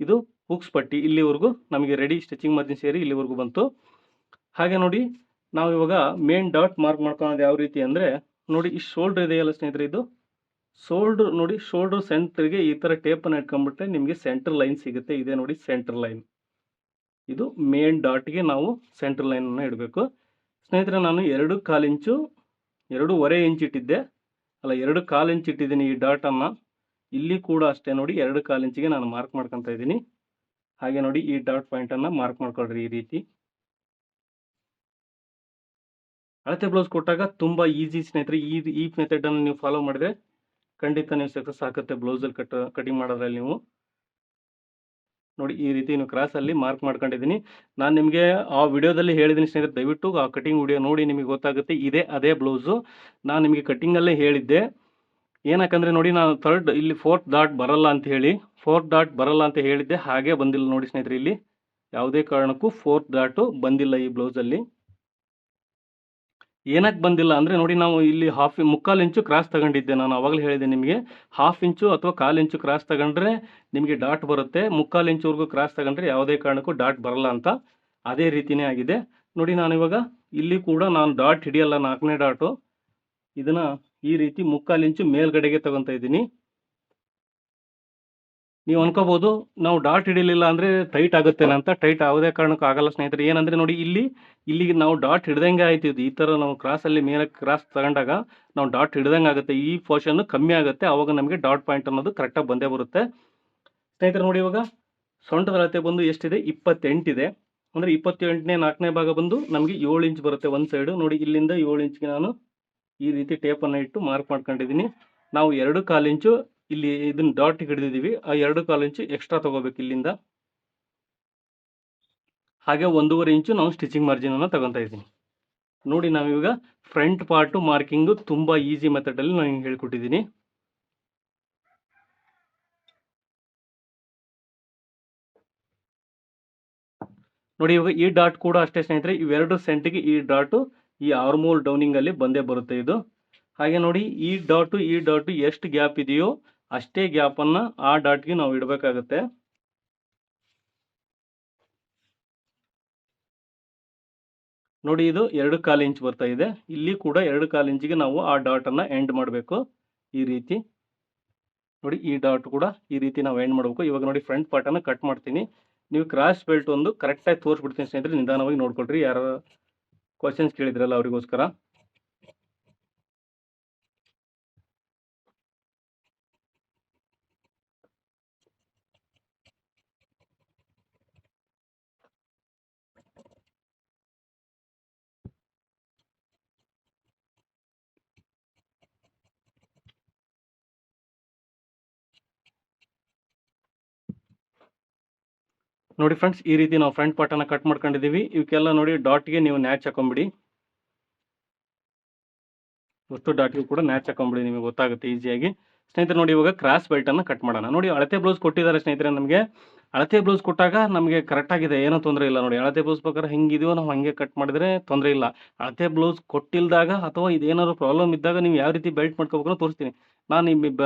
A: ಇದು ಹುಕ್ಸ್ ಪಟ್ಟಿ ಇಲ್ಲಿವರೆಗೂ ನಮಗೆ ರೆಡಿ, ಸ್ಟಿಚಿಂಗ್ ಮಾರ್ಜಿನ್ ಸೇರಿ ಇಲ್ಲಿವರೆಗೂ ಬಂತು. ಹಾಗೆ ನೋಡಿ ನಾವು ಇವಾಗ ಮೇನ್ ಡಾಟ್ ಮಾರ್ಕ್ ಮಾಡ್ಕೊಳ್ಳೋದು ಯಾವ ರೀತಿ ಅಂದರೆ, ನೋಡಿ ಈ ಶೋಲ್ಡ್ರ್ ಇದೆಯಲ್ಲ ಸ್ನೇಹಿತರೆ, ಇದು ಶೋಲ್ಡ್ರ್ ನೋಡಿ, ಶೋಲ್ಡ್ರ್ ಸೆಂಟ್ರಿಗೆ ಈ ಥರ ಟೇಪನ್ನು ಇಟ್ಕೊಂಡ್ಬಿಟ್ರೆ ನಿಮಗೆ ಸೆಂಟರ್ ಲೈನ್ ಸಿಗುತ್ತೆ. ಇದೆ ನೋಡಿ ಸೆಂಟರ್ ಲೈನ್. ಇದು ಮೇನ್ ಡಾಟ್ಗೆ ನಾವು ಸೆಂಟರ್ ಲೈನನ್ನು ಇಡಬೇಕು ಸ್ನೇಹಿತರೆ. ನಾನು 2.25 ಇಂಚು 2.25 ಇಂಚ್ ಇಟ್ಟಿದ್ದೆ, ಅಲ್ಲ 2.25 ಇಂಚ್ ಇಟ್ಟಿದ್ದೀನಿ ಈ ಡಾಟನ್ನು. ಇಲ್ಲಿ ಕೂಡ ಅಷ್ಟೇ ನೋಡಿ 2.25 ಇಂಚಿಗೆ ನಾನು ಮಾರ್ಕ್ ಮಾಡ್ಕೊತಾ ಇದ್ದೀನಿ. ಹಾಗೆ ನೋಡಿ ಈ ಡಾಟ್ ಪಾಯಿಂಟನ್ನು ಮಾರ್ಕ್ ಮಾಡ್ಕೊಳ್ರಿ ಈ ರೀತಿ. ಅಳತೆ ಬ್ಲೌಸ್ ಕೊಟ್ಟಾಗ ತುಂಬ ಈಸಿ ಸ್ನೇಹಿತರೆ. ಈ ಮೆಥಡನ್ನು ನೀವು ಫಾಲೋ ಮಾಡಿದರೆ ಖಂಡಿತ ನೀವು ಸಕ್ಸಸ್ ಆಗುತ್ತೆ ಬ್ಲೌಸಲ್ಲಿ ಕಟಿಂಗ್ ಮಾಡೋದ್ರಲ್ಲಿ. ನೀವು ನೋಡಿ ಈ ರೀತಿ ನೀವು ಕ್ರಾಸಲ್ಲಿ ಮಾರ್ಕ್ ಮಾಡ್ಕೊಂಡಿದ್ದೀನಿ. ನಾನು ನಿಮಗೆ ಆ ವಿಡಿಯೋದಲ್ಲಿ ಹೇಳಿದ್ದೀನಿ ಸ್ನೇಹಿತರೆ, ದಯವಿಟ್ಟು ಆ ಕಟಿಂಗ್ ವಿಡಿಯೋ ನೋಡಿ, ನಿಮಗೆ ಗೊತ್ತಾಗುತ್ತೆ. ಇದೇ ಅದೇ ಬ್ಲೌಸು ನಾನು ನಿಮಗೆ ಕಟಿಂಗಲ್ಲೇ ಹೇಳಿದ್ದೆ. ಏನಕ್ಕಂದರೆ ನೋಡಿ, ನಾನು ಇಲ್ಲಿ 4th ಡಾಟ್ ಬರಲ್ಲ ಅಂತ ಹೇಳಿದ್ದೆ. ಹಾಗೆ ಬಂದಿಲ್ಲ ನೋಡಿ ಸ್ನೇಹಿತರೆ. ಇಲ್ಲಿ ಯಾವುದೇ ಕಾರಣಕ್ಕೂ 4th ಡಾಟು ಬಂದಿಲ್ಲ ಈ ಬ್ಲೌಸಲ್ಲಿ. ಏನಕ್ಕೆ ಬಂದಿಲ್ಲ ಅಂದರೆ ನೋಡಿ, ನಾವು ಇಲ್ಲಿ 1/4 ಇಂಚು ಕ್ರಾಸ್ ತಗೊಂಡಿದ್ದೆ. ನಾನು ಆವಾಗಲೇ ಹೇಳಿದೆ ನಿಮಗೆ, 1/2 ಇಂಚು ಅಥವಾ 1/4 ಇಂಚು ಕ್ರಾಸ್ ತಗೊಂಡ್ರೆ ನಿಮಗೆ ಡಾಟ್ ಬರುತ್ತೆ. 3/4 ಇಂಚುವರೆಗೂ ಕ್ರಾಸ್ ತಗೊಂಡ್ರೆ ಯಾವುದೇ ಕಾರಣಕ್ಕೂ ಡಾಟ್ ಬರಲ್ಲ ಅಂತ. ಅದೇ ರೀತಿಯೇ ಆಗಿದೆ ನೋಡಿ. ನಾನು ಇವಾಗ ಇಲ್ಲಿ ಕೂಡ ನಾನು ಡಾಟ್ ಹಿಡಿಯಲ್ಲ, 4ನೇ ಡಾಟು. ಇದನ್ನು ಈ ರೀತಿ 3/4 ಇಂಚು ಮೇಲ್ಗಡೆಗೆ ತಗೊತಾ ಇದ್ದೀನಿ. ನೀವು ಅನ್ಕೋಬೋದು ನಾವು ಡಾಟ್ ಹಿಡಿಲಿಲ್ಲ ಅಂದರೆ ಟೈಟ್ ಆಗುತ್ತೇನೆ ಅಂತ. ಟೈಟ್ ಯಾವುದೇ ಕಾರಣಕ್ಕೂ ಆಗಲ್ಲ ಸ್ನೇಹಿತರೆ. ಏನಂದರೆ ನೋಡಿ, ಇಲ್ಲಿಗೆ ನಾವು ಡಾಟ್ ಹಿಡ್ದಂಗೆ ಆಯ್ತಿದ್ದು. ಈ ಥರ ನಾವು ಕ್ರಾಸಲ್ಲಿ ಮೇಲೆ ಕ್ರಾಸ್ ತಗೊಂಡಾಗ ನಾವು ಡಾಟ್ ಹಿಡ್ದಂಗೆ ಆಗುತ್ತೆ. ಈ ಪೋರ್ಷನ್ನು ಕಮ್ಮಿ ಆಗುತ್ತೆ. ಆವಾಗ ನಮಗೆ ಡಾಟ್ ಪಾಯಿಂಟ್ ಅನ್ನೋದು ಕರೆಕ್ಟಾಗಿ ಬಂದೇ ಬರುತ್ತೆ ಸ್ನೇಹಿತರೆ. ನೋಡಿ ಇವಾಗ ಸೊಂಟದ ಅಳತೆ ಬಂದು ಎಷ್ಟಿದೆ, 28 ಇದೆ. ಅಂದರೆ 28ನೇ 4ನೇ ಭಾಗ ಬಂದು ನಮಗೆ 7 ಇಂಚ್ ಬರುತ್ತೆ ಒಂದು ಸೈಡು. ನೋಡಿ ಇಲ್ಲಿಂದ 7 ಇಂಚ್ಗೆ ನಾನು ಈ ರೀತಿ ಟೇಪನ್ನು ಇಟ್ಟು ಮಾರ್ಕ್ ಮಾಡ್ಕೊಂಡಿದ್ದೀನಿ. ನಾವು 2.25 ಇಂಚು ಇಲ್ಲಿ ಇದನ್ನು ಡಾಟ್ ಹಿಡಿದಿದ್ದೀವಿ. ಆ 2.25 ಇಂಚು ಎಕ್ಸ್ಟ್ರಾ ತಗೋಬೇಕು ಇಲ್ಲಿಂದ. ಹಾಗೆ 1.5 ಇಂಚು ನಾವು ಸ್ಟಿಚಿಂಗ್ ಮಾರ್ಜಿನನ್ನು ತಗೊತಾ ಇದ್ದೀನಿ. ನೋಡಿ ನಾವಿವಾಗ ಫ್ರಂಟ್ ಪಾರ್ಟು ಮಾರ್ಕಿಂಗು ತುಂಬ ಈಸಿ ಮೆಥಡಲ್ಲಿ ನಾನು ಹೇಳ್ಕೊಟ್ಟಿದ್ದೀನಿ. ನೋಡಿ ಇವಾಗ ಈ ಡಾಟ್ ಕೂಡ ಅಷ್ಟೇ ಸ್ನೇಹಿತರೆ. ಇವೆರಡು ಸೆಂಟಿಗೆ ಈ ಡಾಟು ಈ ಆರ್ಮೋಲ್ ಡೌನಿಂಗಲ್ಲಿ ಬಂದೇ ಬರುತ್ತೆ ಇದು. ಹಾಗೆ ನೋಡಿ ಈ ಡಾಟು ಎಷ್ಟು ಗ್ಯಾಪ್ ಇದೆಯೋ ಅಷ್ಟೇ ಗ್ಯಾಪನ್ನು ಆ ಡಾಟ್ಗೆ ನಾವು ಇಡಬೇಕಾಗತ್ತೆ. ನೋಡಿ ಇದು 2.25 ಇಂಚ್ ಬರ್ತಾ ಇದೆ. ಇಲ್ಲಿ ಕೂಡ 2.25 ಇಂಚಿಗೆ ನಾವು ಆ ಡಾಟನ್ನು ಎಂಡ್ ಮಾಡಬೇಕು ಈ ರೀತಿ. ನೋಡಿ ಈ ಡಾಟ್ ಕೂಡ ಈ ರೀತಿ ನಾವು ಎಂಡ್ ಮಾಡಬೇಕು. ಇವಾಗ ನೋಡಿ ಫ್ರಂಟ್ ಪಾರ್ಟನ್ನು ಕಟ್ ಮಾಡ್ತೀನಿ. ನೀವು ಕ್ರಾಸ್ ಬೆಲ್ಟ್ ಒಂದು ಕರೆಕ್ಟಾಗಿ ತೋರಿಸ್ಬಿಡ್ತೀನಿ ಸ್ನೇಹಿತರೆ, ನಿಧಾನವಾಗಿ ನೋಡ್ಕೊಳ್ರಿ. ಯಾರು ಕ್ವಶನ್ಸ್ ಕೇಳಿದ್ರಲ್ಲ ಅವರಿಗೋಸ್ಕರ. ನೋಡಿ ಫ್ರೆಂಡ್ಸ್, ಈ ರೀತಿ ನಾವು ಫ್ರಂಟ್ ಪಾರ್ಟನ್ನು ಕಟ್ ಮಾಡ್ಕೊಂಡಿದ್ದೀವಿ. ಇವಕ್ಕೆಲ್ಲ ನೋಡಿ ಡಾಟ್ಗೆ ನೀವು ನ್ಯಾಚ್ ಹಾಕೊಂಬಿಡಿ. ಒಟ್ಟು ಡಾಟ್ಗೂ ಕೂಡ ನ್ಯಾಚ್ ಹಾಕೊಂಬಿಡಿ, ನಿಮಗೆ ಗೊತ್ತಾಗುತ್ತೆ ಈಸಿಯಾಗಿ ಸ್ನೇಹಿತರೆ. ನೋಡಿ ಇವಾಗ ಕ್ರಾಸ್ ಬೆಲ್ಟನ್ನು ಕಟ್ ಮಾಡೋಣ. ನೋಡಿ ಅಳತೆ ಬ್ಲೌಸ್ ಕೊಟ್ಟಿದ್ದಾರೆ ಸ್ನೇಹಿತರೆ. ನಮಗೆ ಅಳತೆ ಬ್ಲೌಸ್ ಕೊಟ್ಟಾಗ ನಮಗೆ ಕರೆಕ್ಟಾಗಿದೆ, ಏನೂ ತೊಂದರೆ ಇಲ್ಲ. ನೋಡಿ ಅಳತೆ ಬ್ಲೌಸ್ ಪ್ರಕಾರ ಹೆಂಗಿದೆಯೋ ನಾವು ಹಾಗೆ ಕಟ್ ಮಾಡಿದರೆ ತೊಂದರೆ ಇಲ್ಲ. ಅಳತೆ ಬ್ಲೌಸ್ ಕೊಟ್ಟಿಲ್ದಾಗ ಅಥವಾ ಇದೇನಾದ್ರು ಪ್ರಾಬ್ಲಮ್ ಇದ್ದಾಗ ನೀವು ಯಾವ ರೀತಿ ಬೆಲ್ಟ್ ಮಾಡ್ಕೋಬೇಕು ತೋರಿಸ್ತೀನಿ ನಾನು. ಈ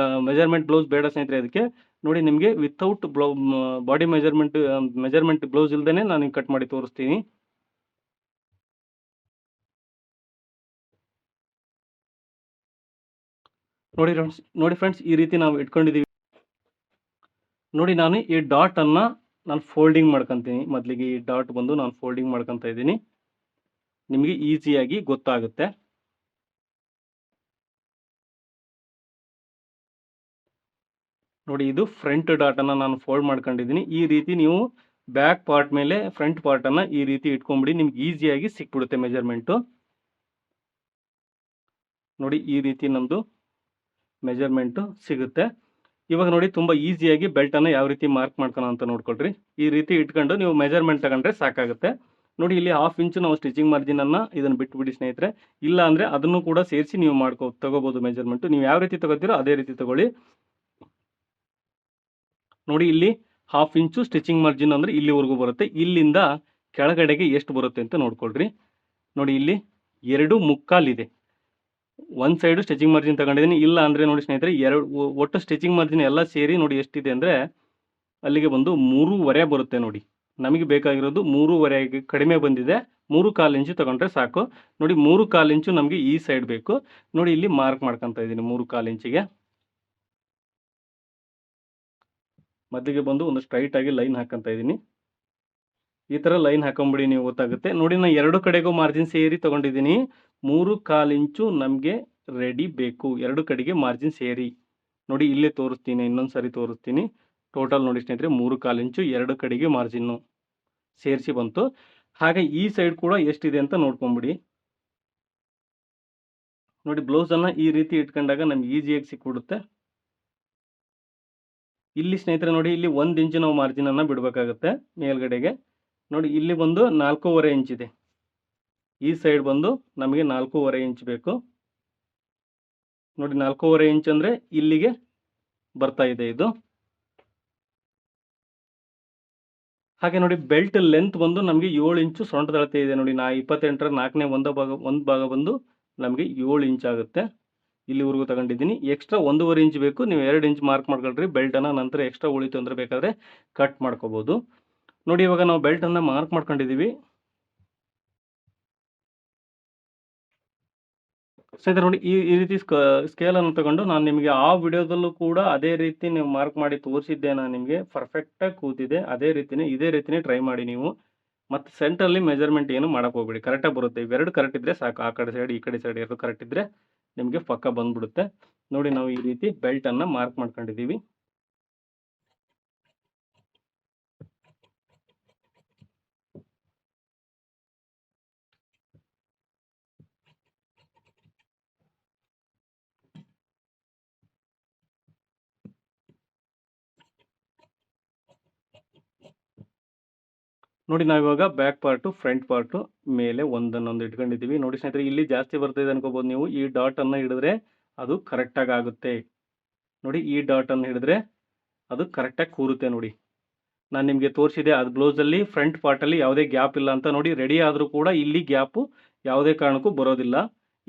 A: ಮೆಜರ್ಮೆಂಟ್ ಬ್ಲೌಸ್ ಬೇಡ ಸ್ನೇಹಿತರೆ ಅದಕ್ಕೆ. ನೋಡಿ ನಿಮಗೆ ವಿತೌಟ್ ಬಾಡಿ ಮೆಜರ್ಮೆಂಟ್ ಬ್ಲೌಸ್ ಇಲ್ದೇ ನಾನು ಕಟ್ ಮಾಡಿ ತೋರಿಸ್ತೀನಿ. ನೋಡಿ ಫ್ರೆಂಡ್ಸ್, ಈ ರೀತಿ ನಾವು ಇಟ್ಕೊಂಡಿದ್ದೀವಿ. ನೋಡಿ ನಾನು ಈ ಡಾಟನ್ನು ನಾನು ಫೋಲ್ಡಿಂಗ್ ಮಾಡ್ಕೊತೀನಿ. ಮೊದಲಿಗೆ ಈ ಡಾಟ್ ಬಂದು ನಾನು ಫೋಲ್ಡಿಂಗ್ ಮಾಡ್ಕೊತಾ ಇದ್ದೀನಿ, ನಿಮಗೆ ಈಸಿಯಾಗಿ ಗೊತ್ತಾಗುತ್ತೆ. ನೋಡಿ ಇದು ಫ್ರಂಟ್ ಡಾಟನ್ನು ನಾನು ಫೋಲ್ಡ್ ಮಾಡ್ಕೊಂಡಿದ್ದೀನಿ. ಈ ರೀತಿ ನೀವು ಬ್ಯಾಕ್ ಪಾರ್ಟ್ ಮೇಲೆ ಫ್ರಂಟ್ ಪಾರ್ಟನ್ನು ಈ ರೀತಿ ಇಟ್ಕೊಂಬಿಡಿ, ನಿಮ್ಗೆ ಈಸಿಯಾಗಿ ಸಿಕ್ಬಿಡುತ್ತೆ ಮೆಜರ್ಮೆಂಟು. ನೋಡಿ ಈ ರೀತಿ ನಮ್ಮದು ಮೆಜರ್ಮೆಂಟು ಸಿಗುತ್ತೆ. ಇವಾಗ ನೋಡಿ ತುಂಬ ಈಸಿಯಾಗಿ ಬೆಲ್ಟನ್ನು ಯಾವ ರೀತಿ ಮಾರ್ಕ್ ಮಾಡ್ಕೊಳ್ಳೋ ಅಂತ ನೋಡ್ಕೊಳ್ರಿ. ಈ ರೀತಿ ಇಟ್ಕೊಂಡು ನೀವು ಮೆಜರ್ಮೆಂಟ್ ತಗೊಂಡ್ರೆ ಸಾಕಾಗುತ್ತೆ. ನೋಡಿ ಇಲ್ಲಿ 1/2 ಇಂಚು ನಾವು ಸ್ಟಿಚಿಂಗ್ ಮಾರ್ಜಿನನ್ನು ಇದನ್ನು ಬಿಟ್ಬಿಡಿ ಸ್ನೇಹಿತರೆ. ಇಲ್ಲ ಅಂದರೆ ಅದನ್ನು ಕೂಡ ಸೇರಿಸಿ ನೀವು ತಗೋಬೋದು ಮೆಜರ್ಮೆಂಟು. ನೀವು ಯಾವ ರೀತಿ ತಗೋತೀರೋ ಅದೇ ರೀತಿ ತಗೊಳ್ಳಿ. ನೋಡಿ ಇಲ್ಲಿ 1/2 ಇಂಚು ಸ್ಟಿಚಿಂಗ್ ಮಾರ್ಜಿನ್ ಅಂದರೆ ಇಲ್ಲಿವರೆಗೂ ಬರುತ್ತೆ. ಇಲ್ಲಿಂದ ಕೆಳಗಡೆಗೆ ಎಷ್ಟು ಬರುತ್ತೆ ಅಂತ ನೋಡ್ಕೊಳ್ರಿ. ನೋಡಿ ಇಲ್ಲಿ 2.25 ಇದೆ. ಒಂದು ಸೈಡು ಸ್ಟಿಚಿಂಗ್ ಮಾರ್ಜಿನ್ ತಗೊಂಡಿದ್ದೀನಿ. ಇಲ್ಲ ಅಂದರೆ ನೋಡಿ ಸ್ನೇಹಿತರೆ ಒಟ್ಟು ಸ್ಟಿಚಿಂಗ್ ಮಾರ್ಜಿನ್ ಎಲ್ಲ ಸೇರಿ ನೋಡಿ ಎಷ್ಟಿದೆ ಅಂದರೆ ಅಲ್ಲಿಗೆ ಬಂದು 3.25 ಬರುತ್ತೆ ನೋಡಿ. ನಮಗೆ ಬೇಕಾಗಿರೋದು 3.25 ಕಡಿಮೆ ಬಂದಿದೆ. 3.25 ಇಂಚು ತಗೊಂಡ್ರೆ ಸಾಕು. ನೋಡಿ 3.25 ಇಂಚು ನಮಗೆ ಈ ಸೈಡ್ ಬೇಕು. ನೋಡಿ ಇಲ್ಲಿ ಮಾರ್ಕ್ ಮಾಡ್ಕೊತಾ ಇದ್ದೀನಿ 3.25 ಇಂಚಿಗೆ. ಮಧ್ಯಕ್ಕೆ ಬಂದು ಒಂದು ಸ್ಟ್ರೈಟ್ ಆಗಿ ಲೈನ್ ಹಾಕಂತ ಇದ್ದೀನಿ. ಈ ಥರ ಲೈನ್ ಹಾಕೊಂಬಿಡಿ, ನೀವು ಗೊತ್ತಾಗುತ್ತೆ. ನೋಡಿ ನಾನು ಎರಡು ಕಡೆಗೂ ಮಾರ್ಜಿನ್ ಸೇರಿ ತಗೊಂಡಿದ್ದೀನಿ. 3.25 ಇಂಚು ನಮಗೆ ರೆಡಿ ಬೇಕು, ಎರಡು ಕಡೆಗೆ ಮಾರ್ಜಿನ್ ಸೇರಿ. ನೋಡಿ ಇಲ್ಲೇ ತೋರಿಸ್ತೀನಿ, ಇನ್ನೊಂದು ಸರಿ ತೋರಿಸ್ತೀನಿ. ಟೋಟಲ್ ನೋಡಿ ಸ್ನೇಹಿತರೆ 3.25 ಇಂಚು ಎರಡು ಕಡೆಗೆ ಮಾರ್ಜಿನ್ನು ಸೇರಿಸಿ ಬಂತು. ಹಾಗೆ ಈ ಸೈಡ್ ಕೂಡ ಎಷ್ಟಿದೆ ಅಂತ ನೋಡ್ಕೊಂಬಿಡಿ. ನೋಡಿ ಬ್ಲೌಸನ್ನು ಈ ರೀತಿ ಇಟ್ಕೊಂಡಾಗ ನಮ್ಗೆ ಈಸಿಯಾಗಿ ಸಿಕ್ಬಿಡುತ್ತೆ. ಇಲ್ಲಿ ಸ್ನೇಹಿತರೆ ನೋಡಿ ಇಲ್ಲಿ 1 ಇಂಚು ನಾವು ಮಾರ್ಜಿನನ್ನು ಬಿಡಬೇಕಾಗುತ್ತೆ ಮೇಲ್ಗಡೆಗೆ. ನೋಡಿ ಇಲ್ಲಿ ಬಂದು 4.25 ಇಂಚಿದೆ. ಈ ಸೈಡ್ ಬಂದು ನಮಗೆ 4.25 ಇಂಚ್ ಬೇಕು. ನೋಡಿ 4.25 ಇಂಚ್ ಅಂದರೆ ಇಲ್ಲಿಗೆ ಬರ್ತಾ ಇದೆ ಇದು. ಹಾಗೆ ನೋಡಿ ಬೆಲ್ಟ್ ಲೆಂತ್ ಬಂದು ನಮಗೆ 7 ಇಂಚು ಸೊಂಟದ ಅಳತೆ ಇದೆ. ನೋಡಿ 28ರ 4ನೇ ಒಂದು ಭಾಗ ಬಂದು ನಮಗೆ 7 ಇಂಚ್ ಆಗುತ್ತೆ. ಇಲ್ಲಿವರೆಗೂ ತಗೊಂಡಿದ್ದೀನಿ. ಎಕ್ಸ್ಟ್ರಾ 1.5 ಇಂಚ್ ಬೇಕು. ನೀವು 2 ಇಂಚ್ ಮಾರ್ಕ್ ಮಾಡ್ಕೊಳ್ರಿ ಬೆಲ್ಟನ್ನು. ನಂತರ ಎಕ್ಸ್ಟ್ರಾ ಉಳಿತು ಅಂದರೆ ಬೇಕಾದರೆ ಕಟ್ ಮಾಡ್ಕೋಬೋದು. ನೋಡಿ ಇವಾಗ ನಾವು ಬೆಲ್ಟನ್ನು ಮಾರ್ಕ್ ಮಾಡ್ಕೊಂಡಿದ್ದೀವಿ. ಸ್ನೇಹಿತರೆ ನೋಡಿ ಈ ರೀತಿ ಸ್ಕೇಲನ್ನು ತಗೊಂಡು ನಾನು ನಿಮಗೆ ಆ ವಿಡಿಯೋದಲ್ಲೂ ಕೂಡ ಅದೇ ರೀತಿ ನೀವು ಮಾರ್ಕ್ ಮಾಡಿ ತೋರಿಸಿದ್ದೆ. ನಾನು ನಿಮಗೆ ಪರ್ಫೆಕ್ಟಾಗಿ ಕೂತಿದೆ. ಇದೇ ರೀತಿನೇ ಟ್ರೈ ಮಾಡಿ ನೀವು. ಮತ್ತು ಸೆಂಟ್ರಲ್ಲಿ ಮೆಜರ್ಮೆಂಟ್ ಏನು ಮಾಡೋಕ್ಕೆ ಹೋಗ್ಬೇಡಿ, ಕರೆಕ್ಟಾಗಿ ಬರುತ್ತೆ. ಇವೆರಡು ಕರೆಕ್ಟ್ ಇದ್ದರೆ ಸಾಕು. ಆ ಕಡೆ ಸೈಡ್ ಈ ಕಡೆ ಸೈಡ್ ಎರಡು ಕರೆಕ್ಟ್ ಇದ್ದರೆ ನಿಮಗೆ ಪಕ್ಕ ಬಂದ್ಬಿಡುತ್ತೆ. ನೋಡಿ ನಾವು ಈ ರೀತಿ ಬೆಲ್ಟನ್ನು ಮಾರ್ಕ್ ಮಾಡ್ಕೊಂಡಿದ್ದೀವಿ. ನೋಡಿ ನಾವಿವಾಗ ಬ್ಯಾಕ್ ಪಾರ್ಟು ಫ್ರಂಟ್ ಪಾರ್ಟು ಮೇಲೆ ಒಂದನ್ನೊಂದು ಇಟ್ಕೊಂಡಿದ್ದೀವಿ. ನೋಡಿ ಸ್ನೇಹಿತರೆ ಇಲ್ಲಿ ಜಾಸ್ತಿ ಬರ್ತಿದೆ ಅನ್ಕೋಬೋದು ನೀವು. ಈ ಡಾಟನ್ನು ಹಿಡಿದ್ರೆ ಅದು ಕರೆಕ್ಟಾಗಿ ಆಗುತ್ತೆ. ನೋಡಿ ಈ ಡಾಟನ್ನು ಹಿಡಿದ್ರೆ ಅದು ಕರೆಕ್ಟಾಗಿ ಕೂರುತ್ತೆ. ನೋಡಿ ನಾನು ನಿಮಗೆ ತೋರಿಸಿದೆ ಅದು ಬ್ಲೌಸಲ್ಲಿ ಫ್ರಂಟ್ ಪಾರ್ಟಲ್ಲಿ ಯಾವುದೇ ಗ್ಯಾಪ್ ಇಲ್ಲ ಅಂತ. ನೋಡಿ ರೆಡಿ ಆದರೂ ಕೂಡ ಇಲ್ಲಿ ಗ್ಯಾಪು ಯಾವುದೇ ಕಾರಣಕ್ಕೂ ಬರೋದಿಲ್ಲ.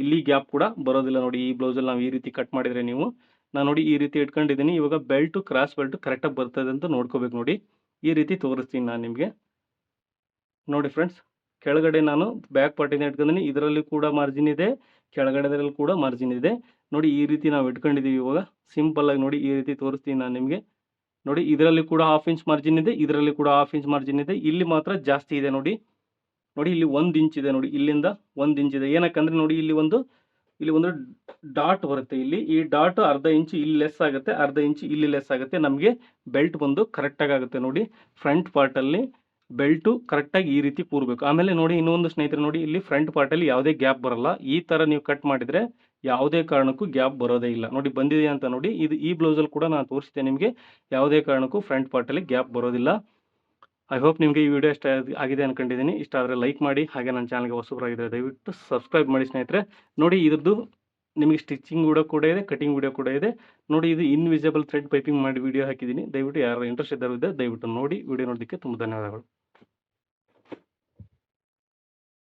A: ಇಲ್ಲಿ ಗ್ಯಾಪ್ ಕೂಡ ಬರೋದಿಲ್ಲ. ನೋಡಿ ಈ ಬ್ಲೌಸಲ್ಲಿ ನಾವು ಈ ರೀತಿ ಕಟ್ ಮಾಡಿದರೆ ನಾನು ನೋಡಿ ಈ ರೀತಿ ಇಟ್ಕೊಂಡಿದ್ದೀನಿ. ಇವಾಗ ಬೆಲ್ಟು ಕ್ರಾಸ್ ಬೆಲ್ಟು ಕರೆಕ್ಟಾಗಿ ಬರ್ತದೆ ಅಂತ ನೋಡ್ಕೋಬೇಕು. ನೋಡಿ ಈ ರೀತಿ ತೋರಿಸ್ತೀನಿ ನಾನು ನಿಮಗೆ. ನೋಡಿ ಫ್ರೆಂಡ್ಸ್, ಕೆಳಗಡೆ ನಾನು ಬ್ಯಾಕ್ ಪಾರ್ಟಿಂದ ಇಟ್ಕೊಂಡಿದ್ದೀನಿ. ಇದರಲ್ಲಿ ಕೂಡ ಮಾರ್ಜಿನ್ ಇದೆ, ಕೆಳಗಡೆದಲ್ಲಿ ಕೂಡ ಮಾರ್ಜಿನ್ ಇದೆ. ನೋಡಿ ಈ ರೀತಿ ನಾವು ಇಟ್ಕೊಂಡಿದ್ದೀವಿ. ಇವಾಗ ಸಿಂಪಲ್ಲಾಗಿ ನೋಡಿ ಈ ರೀತಿ ತೋರಿಸ್ತೀನಿ ನಾನು ನಿಮಗೆ. ನೋಡಿ ಇದರಲ್ಲಿ ಕೂಡ 1/2 ಇಂಚ್ ಮಾರ್ಜಿನ್ ಇದೆ, ಇದರಲ್ಲಿ ಕೂಡ 1/2 ಇಂಚ್ ಮಾರ್ಜಿನ್ ಇದೆ. ಇಲ್ಲಿ ಮಾತ್ರ ಜಾಸ್ತಿ ಇದೆ. ನೋಡಿ ಇಲ್ಲಿ 1 ಇಂಚ್ ಇದೆ. ನೋಡಿ ಇಲ್ಲಿಂದ 1 ಇಂಚ್ ಇದೆ. ಏನಕ್ಕಂದ್ರೆ ನೋಡಿ ಇಲ್ಲಿ ಒಂದು ಡಾಟ್ ಬರುತ್ತೆ. ಇಲ್ಲಿ ಈ ಡಾಟ್ ಅರ್ಧ ಇಂಚು ಇಲ್ಲಿ ಲೆಸ್ ಆಗುತ್ತೆ, ಅರ್ಧ ಇಂಚು ಇಲ್ಲಿ ಲೆಸ್ ಆಗುತ್ತೆ. ನಮಗೆ ಬೆಲ್ಟ್ ಬಂದು ಕರೆಕ್ಟಾಗಿ ಆಗುತ್ತೆ. ನೋಡಿ ಫ್ರಂಟ್ ಪಾರ್ಟಲ್ಲಿ ಬೆಲ್ಟು ಕರೆಕ್ಟಾಗಿ ಈ ರೀತಿ ಕೂರಬೇಕು. ಆಮೇಲೆ ನೋಡಿ ಇನ್ನೊಂದು ಸ್ನೇಹಿತರೆ, ನೋಡಿ ಇಲ್ಲಿ ಫ್ರಂಟ್ ಪಾರ್ಟಲ್ಲಿ ಯಾವುದೇ ಗ್ಯಾಪ್ ಬರಲ್ಲ. ಈ ಥರ ನೀವು ಕಟ್ ಮಾಡಿದರೆ ಯಾವುದೇ ಕಾರಣಕ್ಕೂ ಗ್ಯಾಪ್ ಬರೋದೇ ಇಲ್ಲ. ನೋಡಿ ಬಂದಿದೆ ಅಂತ ನೋಡಿ. ಈ ಬ್ಲೌಸಲ್ಲಿ ಕೂಡ ನಾನು ತೋರಿಸಿದೆ ನಿಮಗೆ. ಯಾವುದೇ ಕಾರಣಕ್ಕೂ ಫ್ರಂಟ್ ಪಾರ್ಟಲ್ಲಿ ಗ್ಯಾಪ್ ಬರೋದಿಲ್ಲ. ಐ ಹೋಪ್ ನಿಮಗೆ ಈ ವಿಡಿಯೋ ಇಷ್ಟ ಆಗಿದೆ ಅನ್ಕೊಂಡಿದ್ದೀನಿ. ಇಷ್ಟ ಆದರೆ ಲೈಕ್ ಮಾಡಿ. ಹಾಗೆ ನನ್ನ ಚಾನಲ್ಗೆ ಹೊಸಬರಾಗಿದ್ದರೆ ದಯವಿಟ್ಟು ಸಬ್ಸ್ಕ್ರೈಬ್ ಮಾಡಿ ಸ್ನೇಹಿತರೆ. ನೋಡಿ ಇದ್ರದ್ದು ನಿಮಗೆ ಸ್ಟಿಚಿಂಗ್ ವಿಡಿಯೋ ಕೂಡ ಇದೆ, ಕಟಿಂಗ್ ವಿಡಿಯೋ ಕೂಡ ಇದೆ. ನೋಡಿ ಇದು ಇನ್ವಿಸಿಬಲ್ ಥ್ರೆಡ್ ಪೈಪಿಂಗ್ ಮಾಡಿ ವಿಡಿಯೋ ಹಾಕಿದ್ದೀನಿ. ದಯವಿಟ್ಟು ಯಾರು ಇಂಟ್ರೆಸ್ಟ್ ಇದ್ದಾರೆ ದಯವಿಟ್ಟು ನೋಡಿ. ವಿಡಿಯೋ ನೋಡೋದಕ್ಕೆ ತುಂಬ ಧನ್ಯವಾದಗಳು.